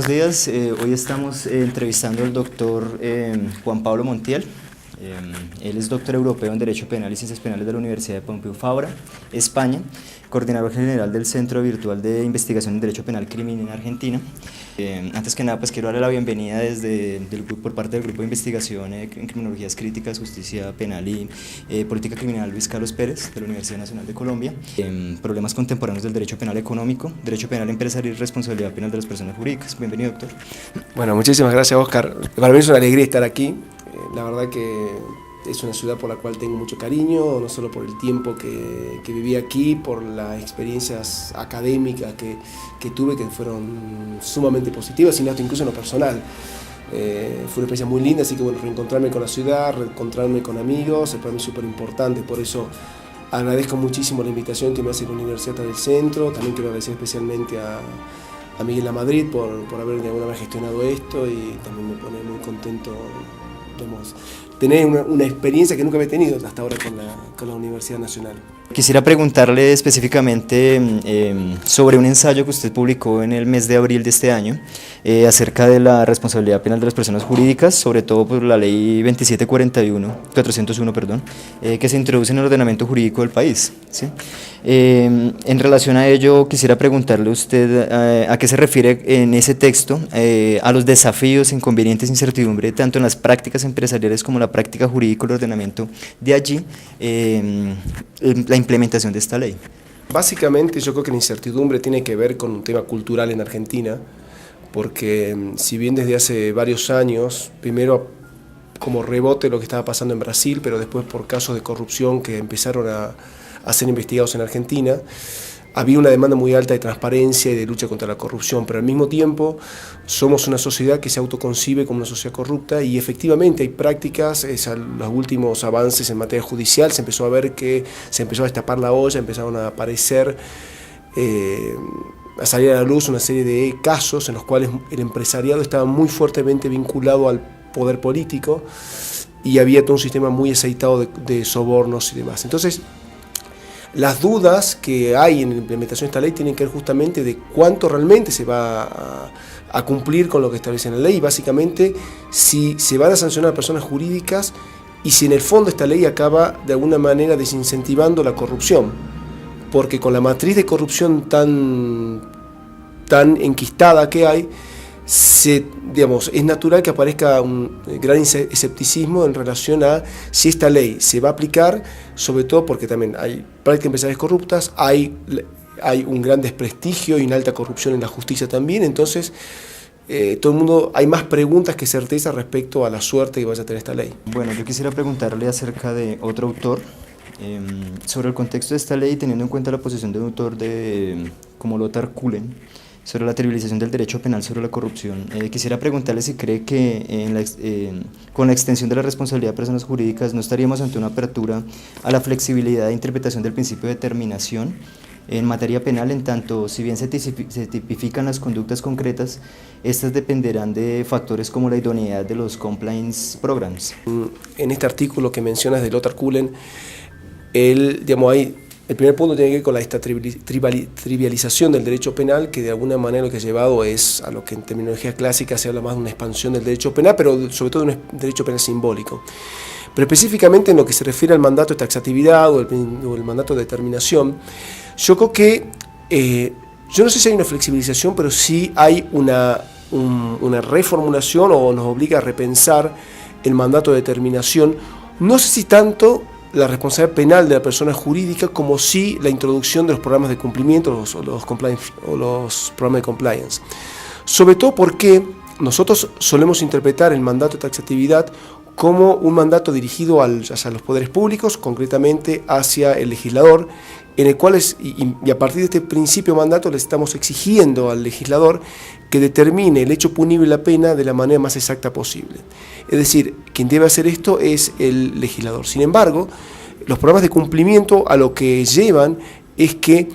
buenos días. Hoy estamos entrevistando al doctor Juan Pablo Montiel. Él es doctor europeo en Derecho Penal y Ciencias Penales de la Universidad de Pompeu Fabra, España, coordinador general del Centro Virtual de Investigación en Derecho Penal Criminal en Argentina. Antes que nada, pues quiero darle la bienvenida por parte del Grupo de Investigación en Criminologías Críticas, Justicia Penal y Política Criminal Luis Carlos Pérez, de la Universidad Nacional de Colombia. Problemas contemporáneos del Derecho Penal Económico, Derecho Penal Empresarial y Responsabilidad Penal de las Personas Jurídicas. Bienvenido, doctor. Bueno, muchísimas gracias, Oscar. Para mí es una alegría estar aquí. La verdad que es una ciudad por la cual tengo mucho cariño, no solo por el tiempo que viví aquí, por las experiencias académicas que tuve, que fueron sumamente positivas, sino hasta incluso en lo personal. Fue una experiencia muy linda, así que bueno, reencontrarme con la ciudad, reencontrarme con amigos, es para mí súper importante. Por eso agradezco muchísimo la invitación que me hace la Universidad del Centro. También quiero agradecer especialmente a Miguel Lamadrid por haber de alguna manera gestionado esto, y también me pone muy contento, digamos, tener una experiencia que nunca había tenido hasta ahora con la Universidad Nacional. Quisiera preguntarle específicamente sobre un ensayo que usted publicó en el mes de abril de este año acerca de la responsabilidad penal de las personas jurídicas, sobre todo por la ley 401, que se introduce en el ordenamiento jurídico del país, ¿sí? En relación a ello, quisiera preguntarle a usted a qué se refiere en ese texto, a los desafíos, inconvenientes, incertidumbre, tanto en las prácticas empresariales como en la práctica jurídica del ordenamiento de allí, la implementación de esta ley. Básicamente yo creo que la incertidumbre tiene que ver con un tema cultural en Argentina, porque si bien desde hace varios años, primero como rebote lo que estaba pasando en Brasil, pero después por casos de corrupción que empezaron a ser investigados en Argentina, había una demanda muy alta de transparencia y de lucha contra la corrupción, pero al mismo tiempo somos una sociedad que se autoconcibe como una sociedad corrupta, y efectivamente hay prácticas, los últimos avances en materia judicial, se empezó a ver que se empezó a destapar la olla, empezaron a aparecer, a salir a la luz una serie de casos en los cuales el empresariado estaba muy fuertemente vinculado al poder político y había todo un sistema muy aceitado de sobornos y demás. Entonces, las dudas que hay en la implementación de esta ley tienen que ver justamente de cuánto realmente se va a cumplir con lo que establece la ley, y básicamente si se van a sancionar a personas jurídicas y si en el fondo esta ley acaba de alguna manera desincentivando la corrupción, porque con la matriz de corrupción tan enquistada que hay, es natural que aparezca un gran escepticismo en relación a si esta ley se va a aplicar, sobre todo porque también hay prácticas empresariales corruptas, hay un gran desprestigio y una alta corrupción en la justicia también. Entonces todo el mundo, hay más preguntas que certeza respecto a la suerte que vaya a tener esta ley. Bueno, yo quisiera preguntarle acerca de otro autor, sobre el contexto de esta ley, teniendo en cuenta la posición de un autor como Lothar Kuhlen, sobre la trivialización del derecho penal sobre la corrupción. Quisiera preguntarle si cree que con la extensión de la responsabilidad de personas jurídicas no estaríamos ante una apertura a la flexibilidad de interpretación del principio de determinación en materia penal, en tanto, si bien se tipifican las conductas concretas, estas dependerán de factores como la idoneidad de los compliance programs. En este artículo que mencionas de Lothar Kuhlen, el primer punto tiene que ver con esta trivialización del derecho penal, que de alguna manera lo que ha llevado es a lo que en terminología clásica se habla más de una expansión del derecho penal, pero sobre todo de un derecho penal simbólico. Pero específicamente en lo que se refiere al mandato de taxatividad o el mandato de determinación, yo creo que, yo no sé si hay una flexibilización, pero sí hay una reformulación, o nos obliga a repensar el mandato de determinación. No sé si tanto la responsabilidad penal de la persona jurídica, como sí la introducción de los programas de cumplimiento o los programas de compliance. Sobre todo porque nosotros solemos interpretar el mandato de taxatividad como un mandato dirigido hacia los poderes públicos, concretamente hacia el legislador, en el cual y a partir de este principio de mandato le estamos exigiendo al legislador que determine el hecho punible y la pena de la manera más exacta posible. Es decir, quien debe hacer esto es el legislador. Sin embargo, los programas de cumplimiento a lo que llevan es que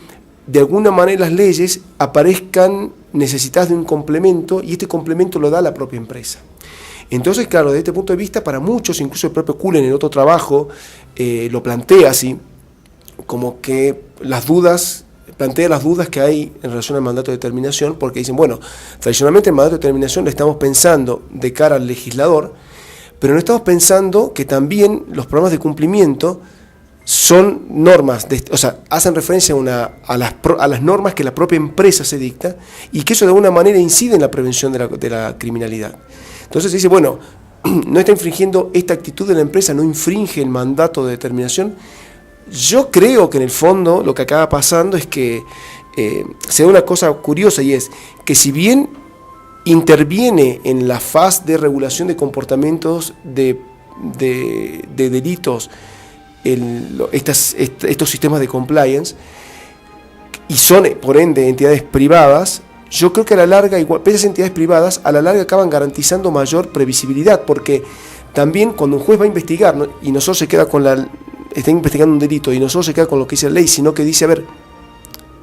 de alguna manera las leyes aparezcan necesitadas de un complemento, y este complemento lo da la propia empresa. Entonces, claro, desde este punto de vista, para muchos, incluso el propio Kuhlen en otro trabajo lo plantea así, como que las dudas plantea las dudas que hay en relación al mandato de determinación, porque dicen, bueno, tradicionalmente el mandato de determinación lo estamos pensando de cara al legislador, pero no estamos pensando que también los programas de cumplimiento son normas, o sea, hacen referencia a las normas que la propia empresa se dicta y que eso de alguna manera incide en la prevención de la criminalidad. Entonces se dice, bueno, no está infringiendo esta actitud de la empresa, no infringe el mandato de determinación. Yo creo que en el fondo lo que acaba pasando es que se da una cosa curiosa, y es que si bien interviene en la faz de regulación de comportamientos de delitos estos sistemas de compliance, y son por ende entidades privadas, yo creo que a la larga, igual, esas entidades privadas a la larga acaban garantizando mayor previsibilidad, porque también cuando un juez va a investigar, ¿no?, y nosotros se queda está investigando un delito y nosotros se queda con lo que dice la ley, sino que dice, a ver,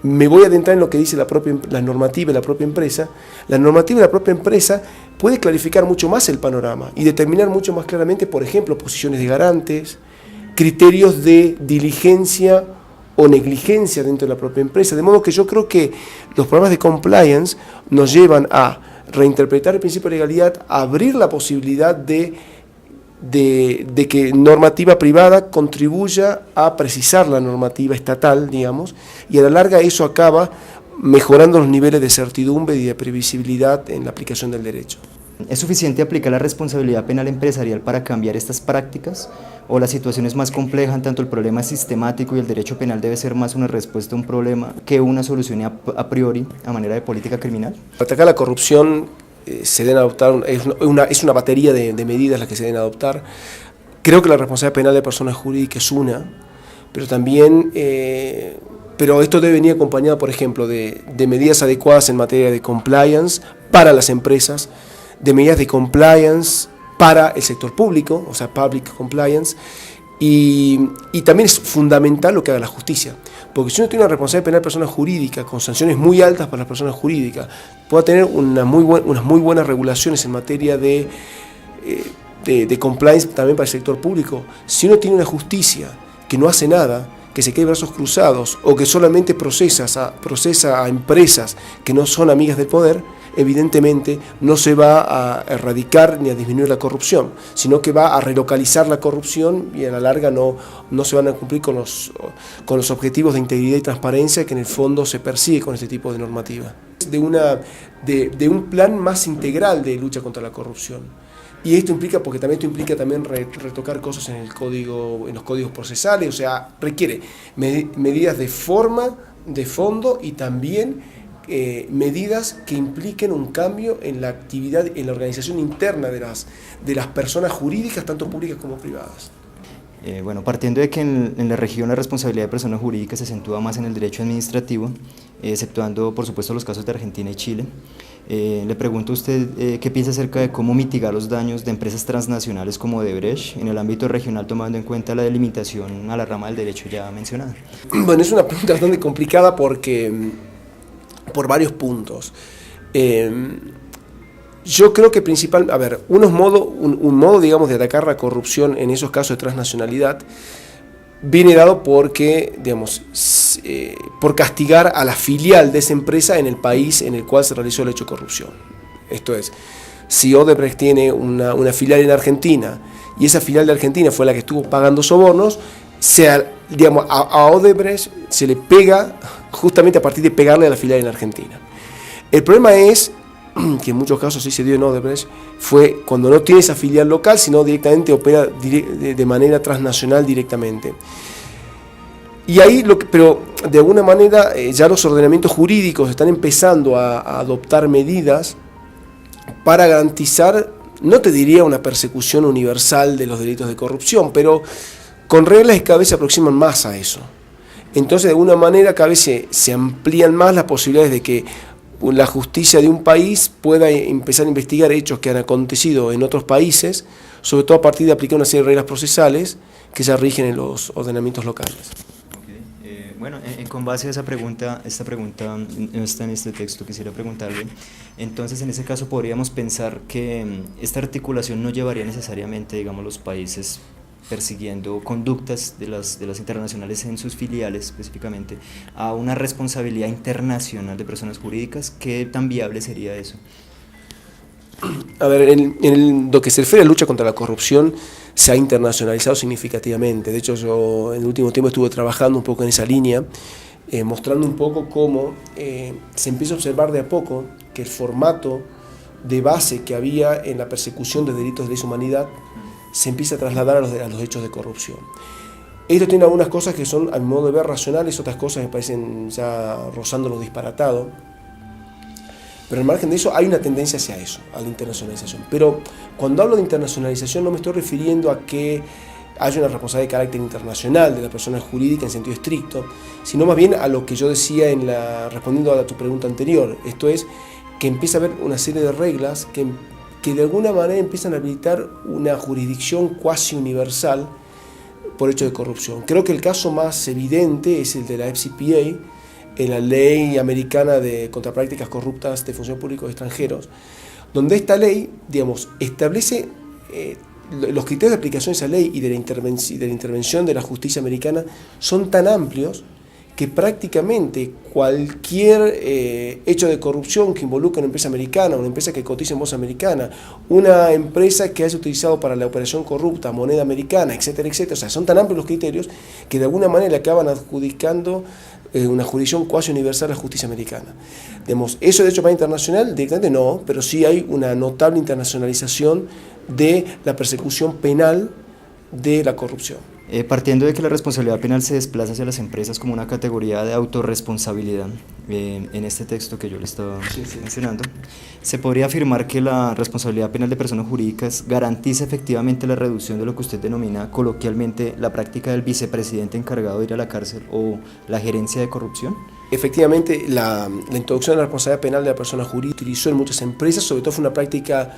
me voy a adentrar en lo que dice la normativa de la propia empresa. La normativa de la propia empresa puede clarificar mucho más el panorama y determinar mucho más claramente, por ejemplo, posiciones de garantes, criterios de diligencia o negligencia dentro de la propia empresa. De modo que yo creo que los programas de compliance nos llevan a reinterpretar el principio de legalidad, a abrir la posibilidad de que normativa privada contribuya a precisar la normativa estatal, digamos, y a la larga eso acaba mejorando los niveles de certidumbre y de previsibilidad en la aplicación del derecho. ¿Es suficiente aplicar la responsabilidad penal empresarial para cambiar estas prácticas? ¿O la situación es más compleja, en tanto el problema es sistemático y el derecho penal debe ser más una respuesta a un problema que una solución a priori a manera de política criminal? Para atacar la corrupción se deben adoptar, es una batería de medidas las que se deben adoptar. Creo que la responsabilidad penal de personas jurídicas es una, pero también pero esto debe venir acompañado, por ejemplo, de medidas adecuadas en materia de compliance para las empresas, de medidas de compliance para el sector público, o sea, public compliance, y también es fundamental lo que haga la justicia, porque si uno tiene una responsabilidad penal de persona jurídica con sanciones muy altas para las personas jurídicas, puede tener unas muy buenas regulaciones en materia de compliance también para el sector público. Si uno tiene una justicia que no hace nada, que se quede de brazos cruzados o que solamente procesa a empresas que no son amigas del poder, evidentemente no se va a erradicar ni a disminuir la corrupción, sino que va a relocalizar la corrupción y a la larga no se van a cumplir con los objetivos de integridad y transparencia que en el fondo se persigue con este tipo de normativa. De un plan más integral de lucha contra la corrupción. Y esto implica, porque también retocar cosas en los códigos procesales, o sea, requiere medidas de forma, de fondo y también medidas que impliquen un cambio en la actividad, en la organización interna de las personas jurídicas, tanto públicas como privadas. Bueno, partiendo de que en la región la responsabilidad de personas jurídicas se acentúa más en el derecho administrativo, exceptuando por supuesto los casos de Argentina y Chile, le pregunto a usted qué piensa acerca de cómo mitigar los daños de empresas transnacionales como Odebrecht en el ámbito regional, tomando en cuenta la delimitación a la rama del derecho ya mencionada. Bueno, es una pregunta bastante complicada por varios puntos. Yo creo que un modo, digamos, de atacar la corrupción en esos casos de transnacionalidad viene dado porque, digamos, por castigar a la filial de esa empresa en el país en el cual se realizó el hecho de corrupción. Esto es, si Odebrecht tiene una filial en Argentina y esa filial de Argentina fue la que estuvo pagando sobornos, a Odebrecht se le pega justamente a partir de pegarle a la filial en Argentina. El problema es que en muchos casos sí se dio en Odebrecht, fue cuando no tiene esa filial local, sino directamente opera de manera transnacional directamente. Y ahí, pero de alguna manera ya los ordenamientos jurídicos están empezando a adoptar medidas para garantizar, no te diría una persecución universal de los delitos de corrupción, pero con reglas que cada vez se aproximan más a eso. Entonces, de alguna manera, cada vez se amplían más las posibilidades de que la justicia de un país pueda empezar a investigar hechos que han acontecido en otros países, sobre todo a partir de aplicar una serie de reglas procesales que ya rigen en los ordenamientos locales. Bueno, con base a esta pregunta no está en este texto, quisiera preguntarle, entonces en ese caso podríamos pensar que esta articulación no llevaría necesariamente, digamos, los países persiguiendo conductas de las internacionales en sus filiales específicamente, a una responsabilidad internacional de personas jurídicas, ¿qué tan viable sería eso? A ver, en lo que se refiere a la lucha contra la corrupción, se ha internacionalizado significativamente. De hecho, yo en el último tiempo estuve trabajando un poco en esa línea, mostrando un poco cómo se empieza a observar de a poco que el formato de base que había en la persecución de delitos de lesa humanidad se empieza a trasladar a los hechos de corrupción. Esto tiene algunas cosas que son, a mi modo de ver, racionales, otras cosas me parecen ya rozando lo disparatado. Pero al margen de eso hay una tendencia hacia eso, a la internacionalización. Pero cuando hablo de internacionalización no me estoy refiriendo a que haya una responsabilidad de carácter internacional de la persona jurídica en sentido estricto, sino más bien a lo que yo decía respondiendo a tu pregunta anterior. Esto es que empieza a haber una serie de reglas que de alguna manera empiezan a habilitar una jurisdicción cuasi universal por hecho de corrupción. Creo que el caso más evidente es el de la FCPA, en la ley americana contra prácticas corruptas de funcionarios públicos extranjeros, donde esta ley, digamos, establece los criterios de aplicación de esa ley y de la intervención de la justicia americana son tan amplios que prácticamente cualquier hecho de corrupción que involucre a una empresa americana, una empresa que cotiza en bolsa americana, una empresa que haya utilizado para la operación corrupta moneda americana, etcétera, etcétera, o sea, son tan amplios los criterios que de alguna manera le acaban adjudicando una jurisdicción cuasi universal a la justicia americana. Digamos, eso de hecho para internacional directamente no, pero sí hay una notable internacionalización de la persecución penal de la corrupción. Partiendo de que la responsabilidad penal se desplaza hacia las empresas como una categoría de autorresponsabilidad, en este texto que yo le estaba mencionando, ¿se podría afirmar que la responsabilidad penal de personas jurídicas garantiza efectivamente la reducción de lo que usted denomina coloquialmente la práctica del vicepresidente encargado de ir a la cárcel o la gerencia de corrupción? Efectivamente, la introducción de la responsabilidad penal de la persona jurídica utilizó en muchas empresas, sobre todo fue una práctica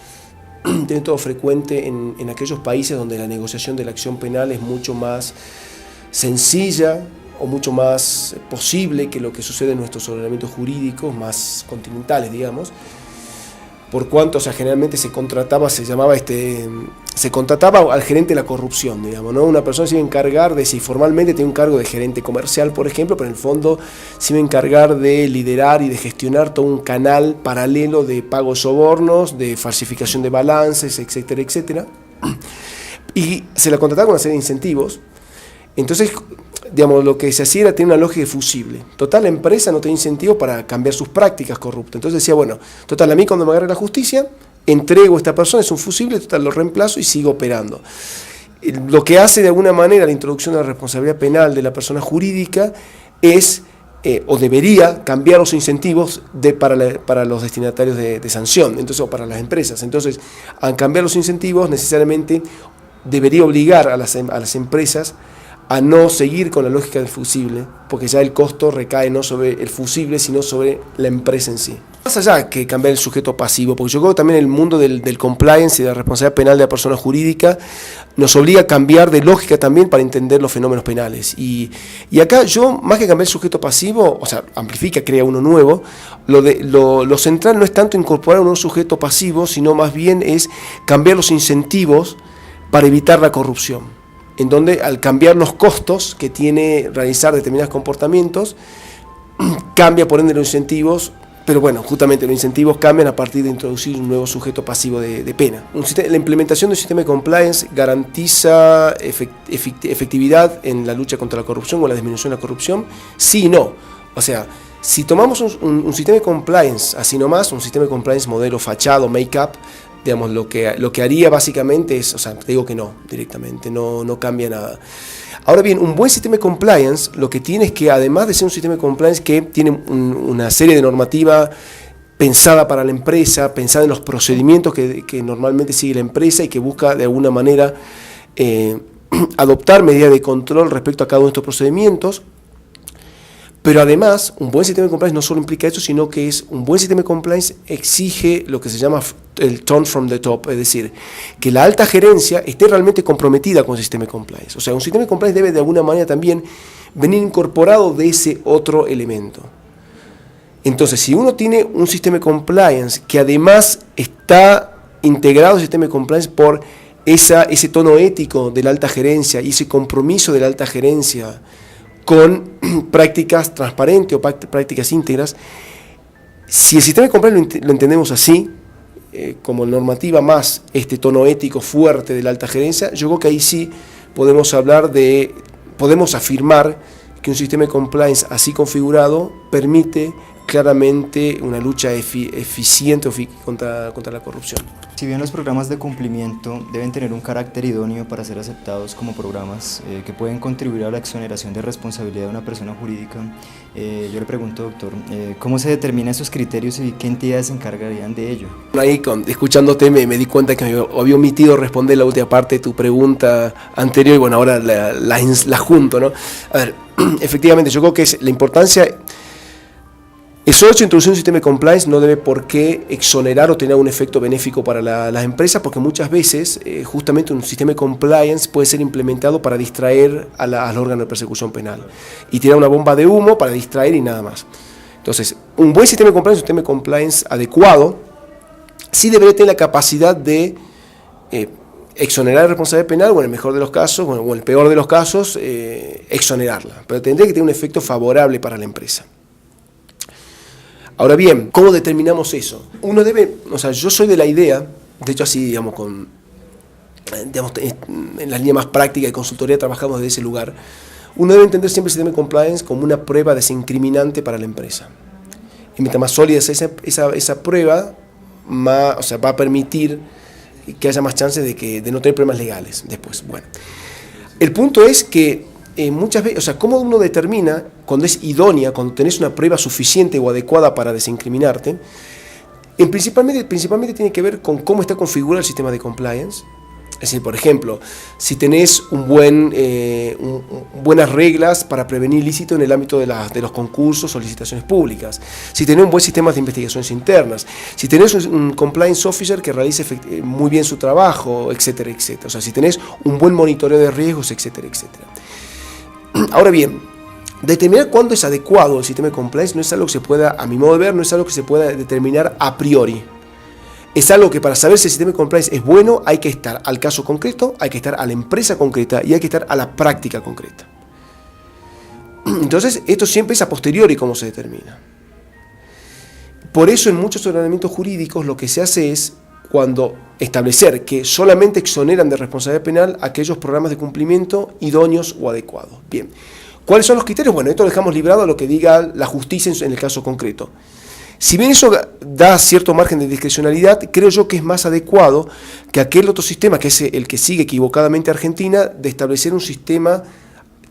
tiene todo frecuente en aquellos países donde la negociación de la acción penal es mucho más sencilla o mucho más posible que lo que sucede en nuestros ordenamientos jurídicos más continentales, digamos. Por cuanto, o sea, generalmente se contrataba al gerente de la corrupción, digamos, ¿no? Una persona se iba a encargar de, si formalmente tiene un cargo de gerente comercial, por ejemplo, pero en el fondo se iba a encargar de liderar y de gestionar todo un canal paralelo de pagos sobornos, de falsificación de balances, etcétera, etcétera. Y se la contrataba con una serie de incentivos. Entonces, digamos, lo que se hacía era tener una lógica fusible. Total, la empresa no tenía incentivos para cambiar sus prácticas corruptas. Entonces decía, bueno, total, a mí cuando me agarre la justicia, entrego a esta persona, es un fusible, total, lo reemplazo y sigo operando. Lo que hace de alguna manera la introducción de la responsabilidad penal de la persona jurídica es, o debería, cambiar los incentivos para los destinatarios de sanción, entonces, o para las empresas. Entonces, al cambiar los incentivos, necesariamente debería obligar a las empresas a no seguir con la lógica del fusible, porque ya el costo recae no sobre el fusible, sino sobre la empresa en sí. Más allá que cambiar el sujeto pasivo, porque yo creo que también el mundo del compliance y de la responsabilidad penal de la persona jurídica nos obliga a cambiar de lógica también para entender los fenómenos penales. Y acá yo, más que cambiar el sujeto pasivo, o sea, amplifica, crea uno nuevo, lo central no es tanto incorporar un nuevo sujeto pasivo, sino más bien es cambiar los incentivos para evitar la corrupción, en donde al cambiar los costos que tiene realizar determinados comportamientos, cambia por ende los incentivos, pero bueno, justamente los incentivos cambian a partir de introducir un nuevo sujeto pasivo de pena. La implementación de un sistema de compliance garantiza efectividad en la lucha contra la corrupción o la disminución de la corrupción, sí y no. O sea, si tomamos un sistema de compliance así nomás, un sistema de compliance modelo fachado, make-up, digamos, lo que haría básicamente es, o sea, te digo que no, directamente, no cambia nada. Ahora bien, un buen sistema de compliance lo que tiene es que, además de ser un sistema de compliance que tiene una serie de normativa pensada para la empresa, pensada en los procedimientos que normalmente sigue la empresa y que busca de alguna manera adoptar medidas de control respecto a cada uno de estos procedimientos. Pero además, un buen sistema de compliance no solo implica eso, sino que un buen sistema de compliance exige lo que se llama el tone from the top, es decir, que la alta gerencia esté realmente comprometida con el sistema de compliance. O sea, un sistema de compliance debe de alguna manera también venir incorporado de ese otro elemento. Entonces, si uno tiene un sistema de compliance que además está integrado al sistema de compliance por ese tono ético de la alta gerencia y ese compromiso de la alta gerencia con prácticas transparentes o prácticas íntegras, si el sistema de compliance lo entendemos así, como normativa más este tono ético fuerte de la alta gerencia, yo creo que ahí sí podemos afirmar que un sistema de compliance así configurado permite claramente una lucha eficiente contra la corrupción. Si bien los programas de cumplimiento deben tener un carácter idóneo para ser aceptados como programas que pueden contribuir a la exoneración de responsabilidad de una persona jurídica, yo le pregunto, doctor, ¿cómo se determinan esos criterios y qué entidades se encargarían de ello? Ahí, escuchándote, me di cuenta que me había omitido responder la última parte de tu pregunta anterior y bueno, ahora la junto, ¿no? A ver, efectivamente, yo creo que es la importancia. El solo hecho de introducir un sistema de compliance no debe por qué exonerar o tener un efecto benéfico para las empresas, porque muchas veces justamente un sistema de compliance puede ser implementado para distraer al órgano de persecución penal y tirar una bomba de humo para distraer y nada más. Entonces, un buen sistema de compliance adecuado, sí debería tener la capacidad de exonerar la responsabilidad penal, o en el mejor de los casos, o en el peor de los casos, exonerarla, pero tendría que tener un efecto favorable para la empresa. Ahora bien, ¿cómo determinamos eso? Uno debe, yo soy de la idea, de hecho así, digamos, en la línea más práctica de consultoría trabajamos desde ese lugar, uno debe entender siempre el sistema de compliance como una prueba desincriminante para la empresa. Y mientras más sólida es esa prueba, va a permitir que haya más chances de no tener problemas legales después. Bueno, el punto es que muchas veces, ¿cómo uno determina cuando es idónea, cuando tenés una prueba suficiente o adecuada para desincriminarte? Principalmente tiene que ver con cómo está configurado el sistema de compliance. Es decir, por ejemplo, si tenés buenas reglas para prevenir ilícito en el ámbito de los concursos o licitaciones públicas, si tenés un buen sistema de investigaciones internas, si tenés un compliance officer que realice muy bien su trabajo, etcétera, etcétera. Si tenés un buen monitoreo de riesgos, etcétera, etcétera. Ahora bien, determinar cuándo es adecuado el sistema de compliance no es algo que se pueda, a mi modo de ver, no es algo que se pueda determinar a priori. Es algo que para saber si el sistema de compliance es bueno hay que estar al caso concreto, hay que estar a la empresa concreta y hay que estar a la práctica concreta. Entonces, esto siempre es a posteriori cómo se determina. Por eso en muchos ordenamientos jurídicos lo que se hace es cuando establecer que solamente exoneran de responsabilidad penal aquellos programas de cumplimiento idóneos o adecuados. Bien, ¿cuáles son los criterios? Bueno, esto lo dejamos librado a lo que diga la justicia en el caso concreto. Si bien eso da cierto margen de discrecionalidad, creo yo que es más adecuado que aquel otro sistema, que es el que sigue equivocadamente Argentina, de establecer un sistema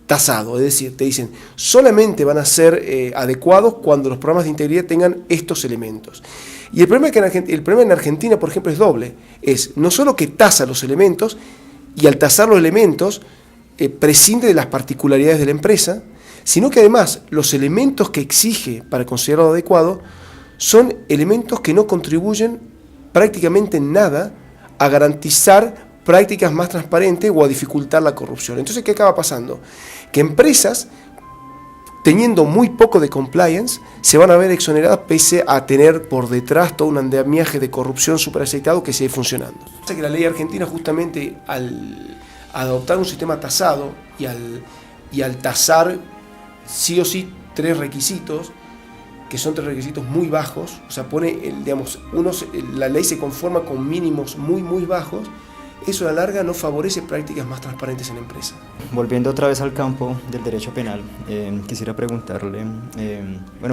tasado. Es decir, te dicen, solamente van a ser adecuados cuando los programas de integridad tengan estos elementos. Y el problema en Argentina, por ejemplo, es doble. Es no solo que tasa los elementos, y al tasar los elementos, prescinde de las particularidades de la empresa, sino que además los elementos que exige para considerarlo adecuado son elementos que no contribuyen prácticamente en nada a garantizar prácticas más transparentes o a dificultar la corrupción. Entonces, ¿qué acaba pasando? Que empresas, teniendo muy poco de compliance, se van a ver exoneradas pese a tener por detrás todo un andamiaje de corrupción superaceitado que sigue funcionando. Que la ley argentina, justamente al adoptar un sistema tasado y al tasar sí o sí tres requisitos, que son tres requisitos muy bajos, la ley se conforma con mínimos muy, muy bajos, eso a la larga no favorece prácticas más transparentes en la empresa. Volviendo otra vez al campo del derecho penal, quisiera preguntarle,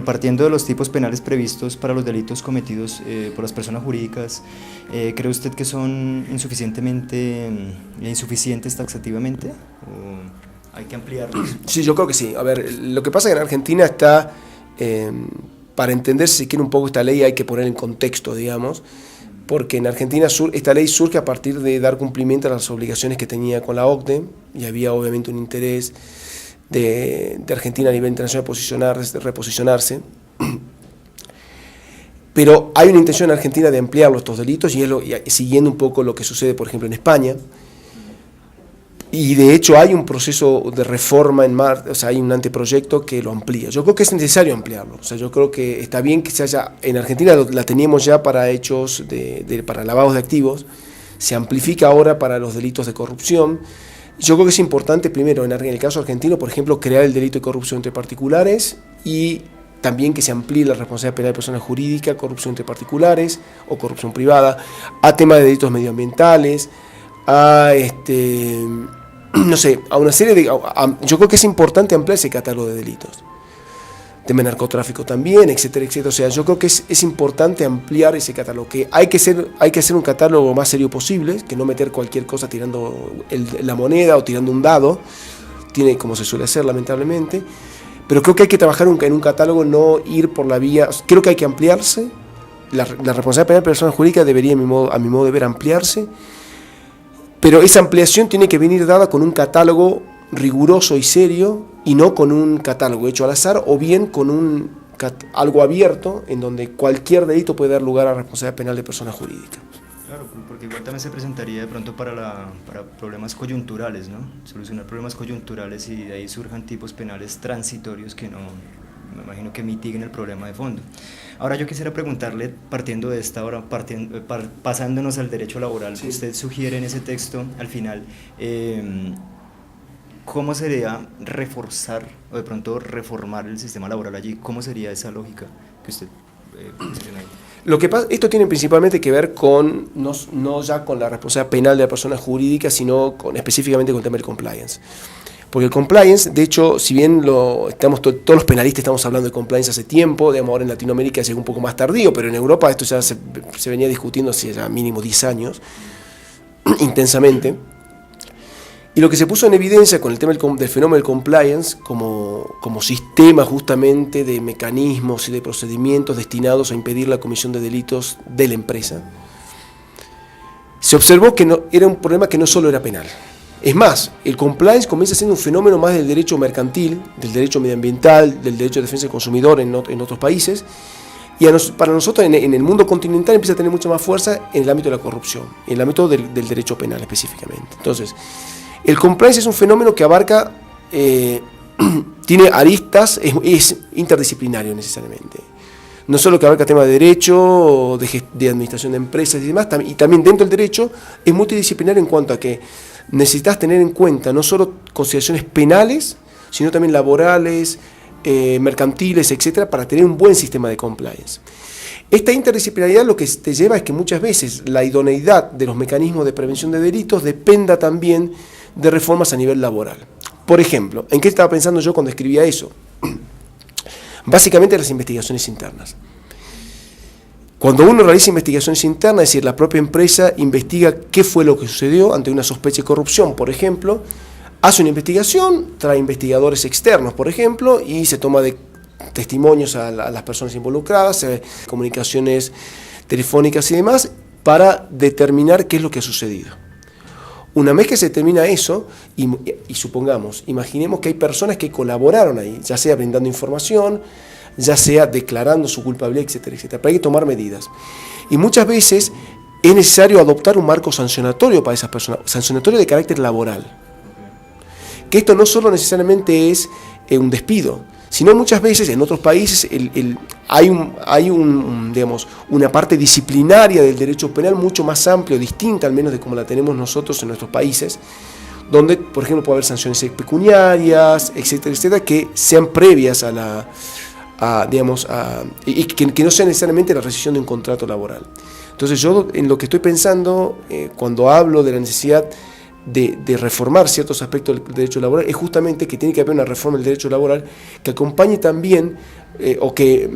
partiendo de los tipos penales previstos para los delitos cometidos por las personas jurídicas, ¿cree usted que son insuficientes taxativamente o hay que ampliarlos? Sí, yo creo que sí. A ver, lo que pasa es que en Argentina está, para entender si se quiere un poco esta ley hay que poner en contexto, digamos, porque en Argentina esta ley surge a partir de dar cumplimiento a las obligaciones que tenía con la OCDE, y había obviamente un interés de Argentina a nivel internacional de reposicionarse, pero hay una intención en Argentina de ampliar estos delitos, y siguiendo un poco lo que sucede, por ejemplo, en España, y de hecho hay un proceso de reforma en marcha, hay un anteproyecto que lo amplía. Yo creo que es necesario ampliarlo. Yo creo que está bien que se haya, en Argentina la teníamos ya para hechos para lavados de activos, se amplifica ahora para los delitos de corrupción. Yo creo que es importante, primero, en el caso argentino, por ejemplo, crear el delito de corrupción entre particulares y también que se amplíe la responsabilidad penal de personas jurídicas, corrupción entre particulares o corrupción privada, a temas de delitos medioambientales, a no sé, a una serie de... yo creo que es importante ampliar ese catálogo de delitos. Tema de narcotráfico también, etcétera, etcétera. O sea, yo creo que es importante ampliar ese catálogo, que hay que hacer un catálogo lo más serio posible, que no meter cualquier cosa tirando la moneda o tirando un dado, tiene como se suele hacer lamentablemente, pero creo que hay que trabajar en un catálogo, no ir por la vía, creo que hay que ampliarse, la responsabilidad penal de personas jurídicas debería a mi modo de ver ampliarse, pero esa ampliación tiene que venir dada con un catálogo riguroso y serio, y no con un catálogo hecho al azar, o bien con algo abierto en donde cualquier delito puede dar lugar a responsabilidad penal de persona jurídica. Claro, porque igual también se presentaría de pronto para problemas coyunturales, ¿no? Solucionar problemas coyunturales y de ahí surjan tipos penales transitorios que no, me imagino que mitiguen el problema de fondo. Ahora yo quisiera preguntarle, partiendo de esta hora, pasándonos al derecho laboral, sí, que usted sugiere en ese texto al final, ¿cómo sería reforzar o de pronto reformar el sistema laboral allí? ¿Cómo sería esa lógica que usted menciona ahí? Lo que pasa, esto tiene principalmente que ver con, no ya con la responsabilidad penal de la persona jurídica, sino específicamente con el tema del compliance. Porque el compliance, de hecho, si bien todos los penalistas estamos hablando de compliance hace tiempo, digamos, ahora en Latinoamérica llegó un poco más tardío, pero en Europa esto ya se venía discutiendo hace ya mínimo 10 años, intensamente. Y lo que se puso en evidencia con el tema del fenómeno del compliance como sistema justamente de mecanismos y de procedimientos destinados a impedir la comisión de delitos de la empresa, se observó que era un problema que no solo era penal. Es más, el compliance comienza siendo un fenómeno más del derecho mercantil, del derecho medioambiental, del derecho de defensa del consumidor en otros países, y para nosotros en el mundo continental empieza a tener mucha más fuerza en el ámbito de la corrupción, en el ámbito del derecho penal específicamente. Entonces, el compliance es un fenómeno que abarca, tiene aristas, es interdisciplinario necesariamente. No solo que abarca temas de derecho, de administración de empresas y demás, y también dentro del derecho es multidisciplinario en cuanto a que necesitas tener en cuenta no solo consideraciones penales, sino también laborales, mercantiles, etcétera, para tener un buen sistema de compliance. Esta interdisciplinaridad lo que te lleva es que muchas veces la idoneidad de los mecanismos de prevención de delitos dependa también de reformas a nivel laboral. Por ejemplo, ¿en qué estaba pensando yo cuando escribía eso? Básicamente las investigaciones internas. Cuando uno realiza investigaciones internas, es decir, la propia empresa investiga qué fue lo que sucedió ante una sospecha de corrupción, por ejemplo, hace una investigación, trae investigadores externos, por ejemplo, y se toma de testimonios a las personas involucradas, comunicaciones telefónicas y demás, para determinar qué es lo que ha sucedido. Una vez que se termina eso, y supongamos, imaginemos que hay personas que colaboraron ahí, ya sea brindando información, ya sea declarando su culpabilidad, etcétera, etcétera, pero hay que tomar medidas. Y muchas veces es necesario adoptar un marco sancionatorio para esas personas, sancionatorio de carácter laboral. Que esto no solo necesariamente es un despido, sino muchas veces en otros países hay una parte disciplinaria del derecho penal mucho más amplia, distinta al menos de como la tenemos nosotros en nuestros países, donde, por ejemplo, puede haber sanciones pecuniarias, etcétera, etcétera, que sean previas y que no sea necesariamente la rescisión de un contrato laboral. Entonces yo en lo que estoy pensando cuando hablo de la necesidad de reformar ciertos aspectos del derecho laboral es justamente que tiene que haber una reforma del derecho laboral que acompañe también o que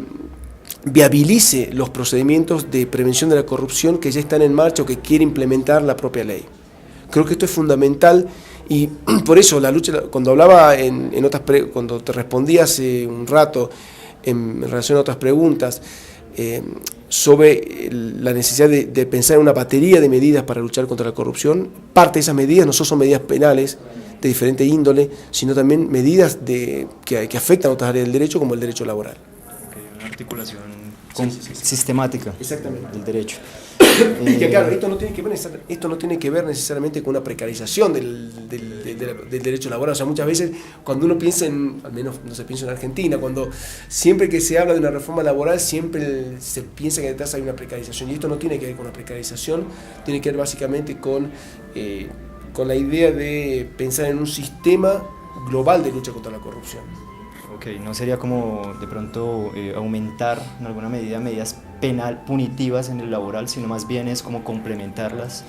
viabilice los procedimientos de prevención de la corrupción que ya están en marcha o que quiere implementar la propia ley. Creo que esto es fundamental y por eso la lucha, cuando hablaba cuando te respondí hace un rato en relación a otras preguntas, sobre la necesidad de pensar en una batería de medidas para luchar contra la corrupción. Parte de esas medidas no solo son medidas penales de diferente índole, sino también medidas que afectan a otras áreas del derecho, como el derecho laboral. Okay, una articulación sistemática del derecho. Y que claro, esto no tiene que ver necesariamente con una precarización del derecho laboral. O sea, muchas veces cuando uno piensa al menos no se piensa en Argentina, siempre que se habla de una reforma laboral siempre se piensa que detrás hay una precarización, y esto no tiene que ver con una precarización, tiene que ver básicamente con la idea de pensar en un sistema global de lucha contra la corrupción. Ok, no sería como de pronto aumentar en alguna medida medidas punitivas en el laboral, sino más bien es como complementarlas.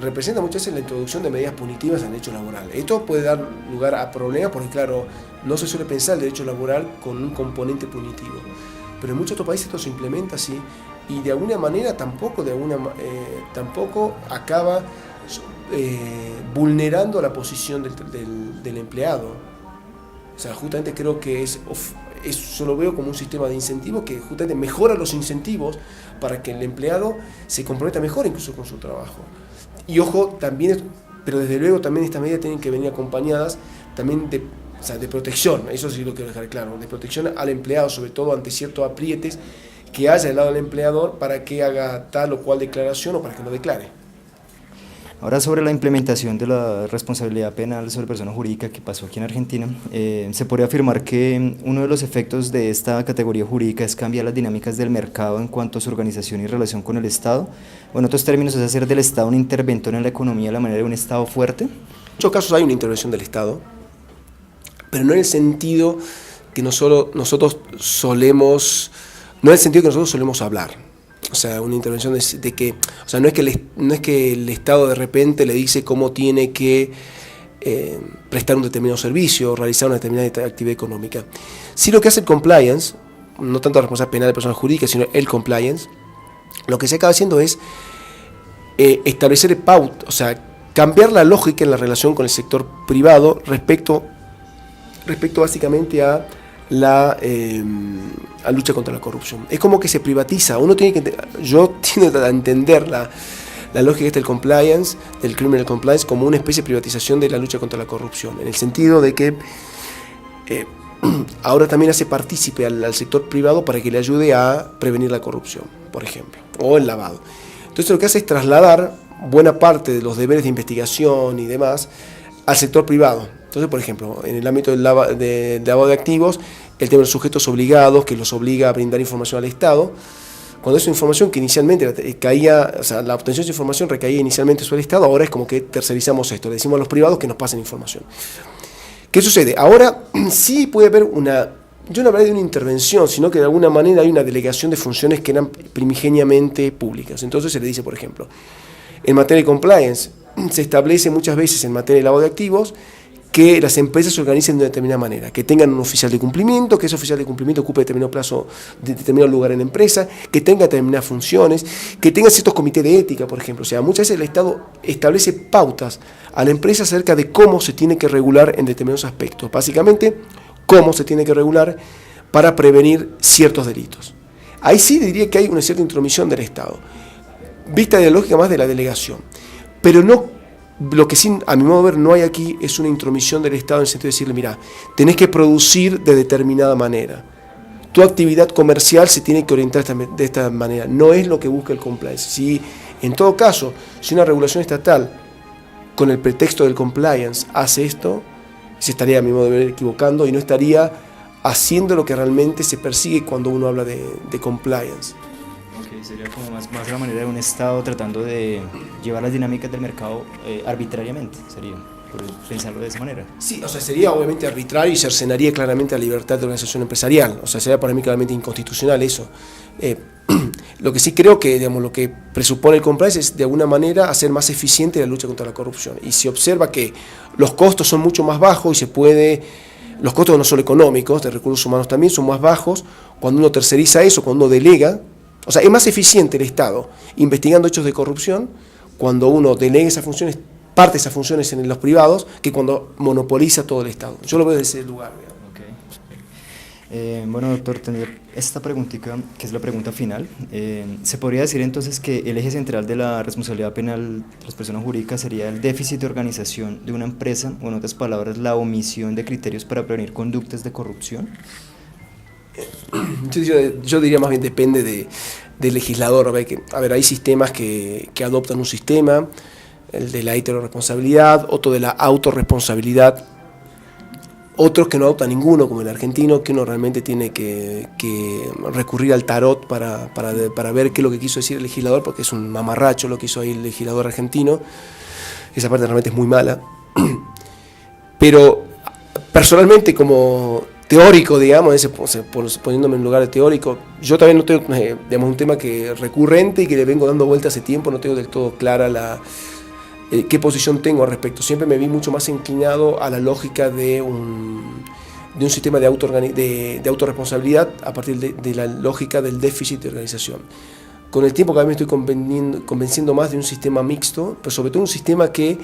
Representa muchas veces la introducción de medidas punitivas al derecho laboral. Esto puede dar lugar a problemas porque, claro, no se suele pensar el derecho laboral con un componente punitivo. Pero en muchos otros países esto se implementa así, y de alguna manera tampoco acaba vulnerando la posición del empleado. O sea, justamente creo que yo lo veo como un sistema de incentivos que justamente mejora los incentivos para que el empleado se comprometa mejor incluso con su trabajo. Y ojo, pero desde luego también estas medidas tienen que venir acompañadas también de protección, eso sí lo quiero dejar claro, de protección al empleado, sobre todo ante ciertos aprietes que haya del lado del empleador para que haga tal o cual declaración o para que lo declare. Ahora, sobre la implementación de la responsabilidad penal sobre persona jurídica que pasó aquí en Argentina, se podría afirmar que uno de los efectos de esta categoría jurídica es cambiar las dinámicas del mercado en cuanto a su organización y relación con el Estado, o en otros términos es hacer del Estado un interventor en la economía de la manera de un Estado fuerte. En muchos casos hay una intervención del Estado, pero no en el sentido que nosotros solemos hablar. O sea, una intervención no es que el Estado de repente le dice cómo tiene que prestar un determinado servicio, realizar una determinada actividad económica. Sí, lo que hace el compliance, no tanto la responsabilidad penal de personas jurídicas, sino el compliance, lo que se acaba haciendo es establecer pautas, o sea, cambiar la lógica en la relación con el sector privado respecto básicamente a la lucha contra la corrupción. Es como que se privatiza. Yo tiendo a entender la lógica del compliance, del criminal compliance, como una especie de privatización de la lucha contra la corrupción, en el sentido de que ahora también hace partícipe al sector privado para que le ayude a prevenir la corrupción, por ejemplo, o el lavado. Entonces lo que hace es trasladar buena parte de los deberes de investigación y demás al sector privado. Entonces, por ejemplo, en el ámbito del lavado de activos, el tema de los sujetos obligados, que los obliga a brindar información al Estado, cuando esa información que inicialmente caía, o sea, la obtención de esa información recaía inicialmente sobre el Estado, ahora es como que tercerizamos esto, le decimos a los privados que nos pasen información. ¿Qué sucede? Ahora sí puede haber yo no hablaré de una intervención, sino que de alguna manera hay una delegación de funciones que eran primigeniamente públicas. Entonces se le dice, por ejemplo, en materia de compliance, se establece muchas veces en materia de lavado de activos que las empresas se organicen de una determinada manera, que tengan un oficial de cumplimiento, que ese oficial de cumplimiento ocupe determinado plazo, determinado lugar en la empresa, que tenga determinadas funciones, que tenga ciertos comités de ética, por ejemplo. O sea, muchas veces el Estado establece pautas a la empresa acerca de cómo se tiene que regular en determinados aspectos. Básicamente, cómo se tiene que regular para prevenir ciertos delitos. Ahí sí diría que hay una cierta intromisión del Estado, vista de la lógica más de la delegación. Pero lo que sí, a mi modo de ver, no hay aquí es una intromisión del Estado en el sentido de decirle, mira, tenés que producir de determinada manera. Tu actividad comercial se tiene que orientar de esta manera. No es lo que busca el compliance. Si, en todo caso, si una regulación estatal con el pretexto del compliance hace esto, se estaría, a mi modo de ver, equivocando y no estaría haciendo lo que realmente se persigue cuando uno habla de compliance. Sería como más la manera de un Estado tratando de llevar las dinámicas del mercado arbitrariamente, sería, por pensarlo de esa manera. Sí, o sea, sería obviamente arbitrario y cercenaría claramente la libertad de organización empresarial, o sea, sería para mí claramente inconstitucional eso. Lo que sí creo que, digamos, lo que presupone el compliance es de alguna manera hacer más eficiente la lucha contra la corrupción, y se observa que los costos son mucho más bajos y los costos no solo económicos, de recursos humanos también son más bajos cuando uno terceriza eso, cuando uno delega. O sea, es más eficiente el Estado investigando hechos de corrupción cuando uno delega esas funciones, parte de esas funciones en los privados, que cuando monopoliza todo el Estado. Yo lo veo desde ese lugar. Okay. Bueno, doctor, tener esta preguntita, que es la pregunta final, ¿se podría decir entonces que el eje central de la responsabilidad penal de las personas jurídicas sería el déficit de organización de una empresa, o en otras palabras, la omisión de criterios para prevenir conductas de corrupción? Yo diría más bien depende del legislador. A ver, hay sistemas que adoptan un sistema, el de la heteroresponsabilidad, otro de la autorresponsabilidad, otros que no adoptan ninguno, como el argentino, que uno realmente tiene que recurrir al tarot para ver qué es lo que quiso decir el legislador, porque es un mamarracho lo que hizo ahí el legislador argentino. Esa parte realmente es muy mala. Pero personalmente, como teórico, digamos, poniéndome en lugar de teórico, yo también no tengo, digamos, un tema que recurrente y que le vengo dando vuelta hace tiempo, no tengo del todo clara qué posición tengo al respecto. Siempre me vi mucho más inclinado a la lógica de un sistema de autorresponsabilidad a partir de la lógica del déficit de organización. Con el tiempo cada vez me estoy convenciendo más de un sistema mixto, pero sobre todo un sistema que,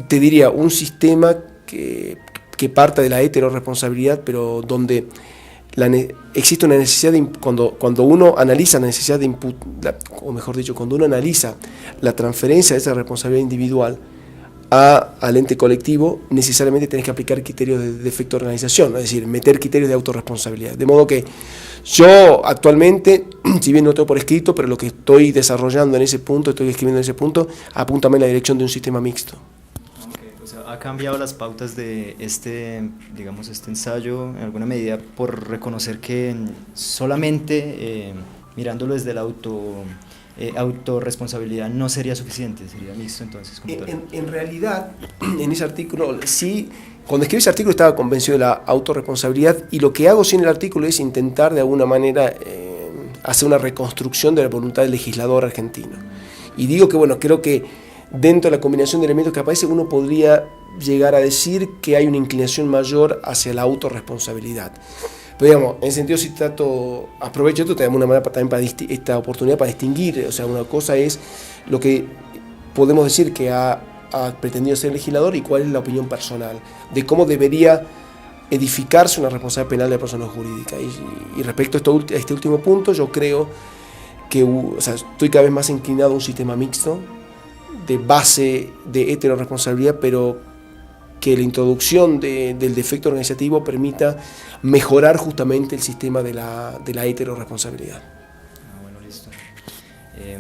te diría, un sistema que parta de la heteroresponsabilidad, pero donde existe una necesidad cuando uno analiza la necesidad de o mejor dicho, cuando uno analiza la transferencia de esa responsabilidad individual al ente colectivo, necesariamente tenés que aplicar criterios de efecto de organización, es decir, meter criterios de autorresponsabilidad. De modo que yo actualmente, si bien no tengo por escrito, pero lo que estoy desarrollando en ese punto, estoy escribiendo en ese punto, apunta en la dirección de un sistema mixto. ¿Ha cambiado las pautas de digamos, este ensayo en alguna medida por reconocer que solamente mirándolo desde la autorresponsabilidad no sería suficiente, sería mixto entonces? En realidad, en ese artículo, sí, cuando escribí ese artículo estaba convencido de la autorresponsabilidad, y lo que hago sí en el artículo es intentar de alguna manera hacer una reconstrucción de la voluntad del legislador argentino. Y digo que, bueno, creo que dentro de la combinación de elementos que aparece, uno podría llegar a decir que hay una inclinación mayor hacia la autorresponsabilidad. Pero digamos, en ese sentido, si aprovecho esto, te damos una manera también esta oportunidad para distinguir. O sea, una cosa es lo que podemos decir que ha pretendido ser el legislador y cuál es la opinión personal de cómo debería edificarse una responsabilidad penal de la persona jurídica. Y respecto a este último punto, yo creo que estoy cada vez más inclinado a un sistema mixto de base de heteroresponsabilidad, pero que la introducción del defecto organizativo permita mejorar justamente el sistema de la heteroresponsabilidad. Bueno, listo.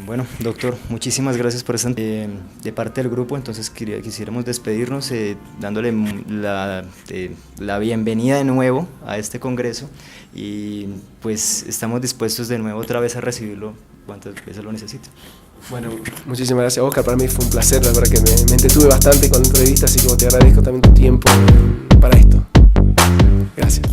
Bueno, doctor, muchísimas gracias por esta de parte del grupo. Entonces quisiéramos despedirnos dándole la bienvenida de nuevo a este congreso, y pues estamos dispuestos de nuevo otra vez a recibirlo cuantas veces lo necesite. Bueno, muchísimas gracias, Oscar. Para mí fue un placer, la verdad que me entretuve bastante con la entrevista, así que te agradezco también tu tiempo para esto. Gracias.